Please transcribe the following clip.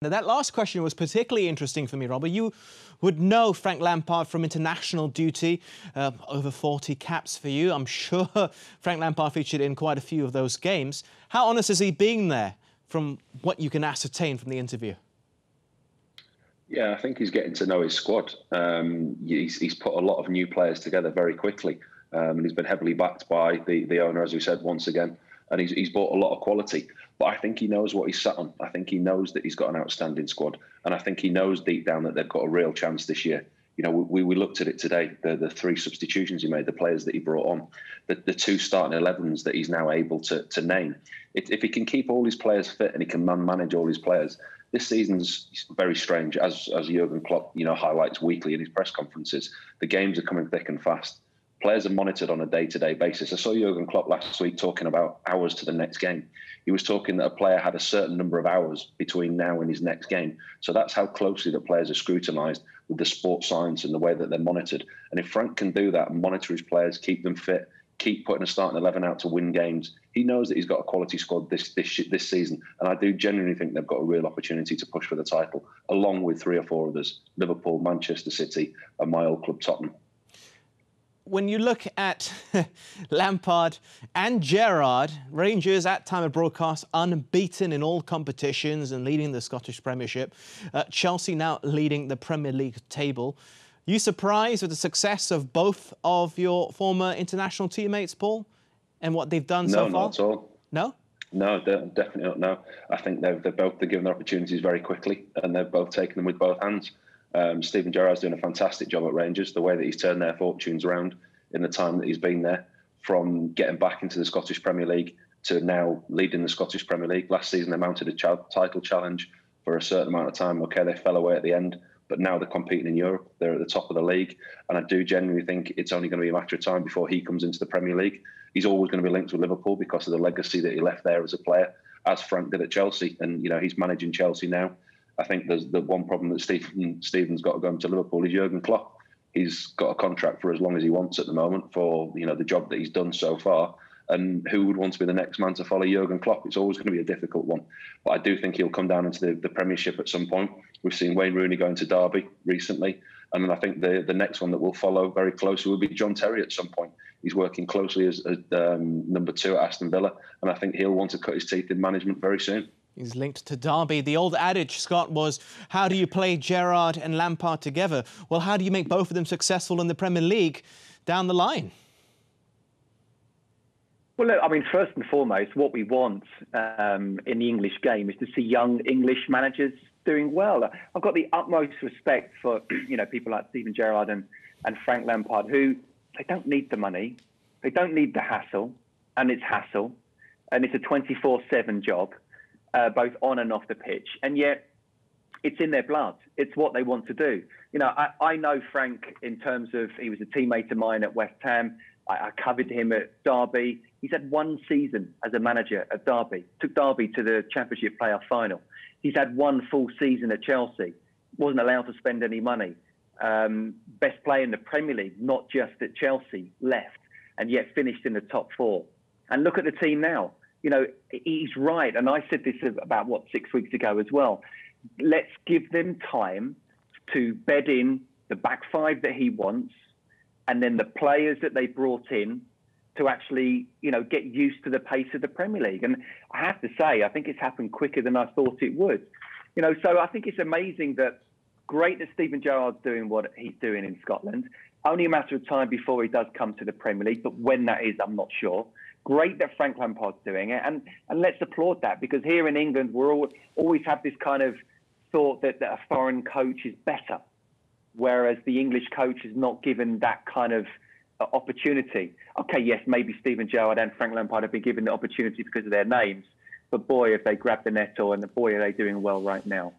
Now, that last question was particularly interesting for me, Robert. You would know Frank Lampard from international duty, over 40 caps for you. I'm sure Frank Lampard featured in quite a few of those games. How honest has he been there from what you can ascertain from the interview? Yeah, I think he's getting to know his squad. He's put a lot of new players together very quickly, and he's been heavily backed by the owner, as we said, once again. And he's bought a lot of quality. But I think he knows what he's sat on. I think he knows that he's got an outstanding squad. And I think he knows deep down that they've got a real chance this year. You know, we looked at it today, the 3 substitutions he made, the players that he brought on, the 2 starting 11s that he's now able to name. If he can keep all his players fit and he can manage all his players, this season's very strange, as Jurgen Klopp, highlights weekly in his press conferences. The games are coming thick and fast. Players are monitored on a day-to-day basis. I saw Jurgen Klopp last week talking about hours to the next game. He was talking that a player had a certain number of hours between now and his next game. So that's how closely the players are scrutinised with the sports science and the way that they're monitored. And if Frank can do that and monitor his players, keep them fit, keep putting a starting 11 out to win games, he knows that he's got a quality squad this season. And I do genuinely think they've got a real opportunity to push for the title, along with 3 or 4 others: Liverpool, Manchester City, and my old club, Tottenham. When you look at Lampard and Gerrard, Rangers at time of broadcast unbeaten in all competitions and leading the Scottish Premiership. Chelsea now leading the Premier League table. You surprised with the success of both of your former international teammates, Paul, and what they've done so far? No, not at all. No? No, definitely not. No, I think they've both been given their opportunities very quickly, and they've both taken them with both hands. Steven Gerrard's doing a fantastic job at Rangers, the way that he's turned their fortunes around in the time that he's been there, from getting back into the Scottish Premier League to now leading the Scottish Premier League. Last season, they mounted a title challenge for a certain amount of time. OK, they fell away at the end, but now they're competing in Europe. They're at the top of the league. And I do genuinely think it's only going to be a matter of time before he comes into the Premier League. He's always going to be linked with Liverpool because of the legacy that he left there as a player, as Frank did at Chelsea. And, he's managing Chelsea now. I think there's the one problem that Steven's got going to Liverpool is Jurgen Klopp. He's got a contract for as long as he wants at the moment for, the job that he's done so far. And who would want to be the next man to follow Jurgen Klopp? It's always going to be a difficult one. But I do think he'll come down into the Premiership at some point. We've seen Wayne Rooney going to Derby recently. And then I think the next one that will follow very closely will be John Terry at some point. He's working closely as number 2 at Aston Villa. And I think he'll want to cut his teeth in management very soon. He's linked to Derby. The old adage, Scott, was, how do you play Gerrard and Lampard together? Well, how do you make both of them successful in the Premier League down the line? Well, look, I mean, first and foremost, what we want in the English game is to see young English managers doing well. I've got the utmost respect for, people like Steven Gerrard and Frank Lampard, who they don't need the money, they don't need the hassle, and it's hassle, and it's a 24/7 job. Both on and off the pitch, and yet it's in their blood. It's what they want to do. I know Frank in terms of he was a teammate of mine at West Ham. I covered him at Derby. He's had 1 season as a manager at Derby. Took Derby to the Championship playoff final. He's had 1 full season at Chelsea. Wasn't allowed to spend any money. Best player in the Premier League, not just at Chelsea, left, and yet finished in the top 4. And look at the team now. He's right. And I said this about, 6 weeks ago as well. Let's give them time to bed in the back 5 that he wants, and then the players that they brought in to actually, get used to the pace of the Premier League. And I have to say, I think it's happened quicker than I thought it would. So I think it's amazing that great that Steven Gerrard's doing what he's doing in Scotland. Only a matter of time before he does come to the Premier League, but when that is, I'm not sure. Great that Frank Lampard's doing it, and let's applaud that, because here in England we're always have this kind of thought that a foreign coach is better, whereas the English coach is not given that kind of opportunity. Okay, yes, maybe Steven Gerrard and Frank Lampard have been given the opportunity because of their names, but boy, if they grab the nettle, and boy, are they doing well right now.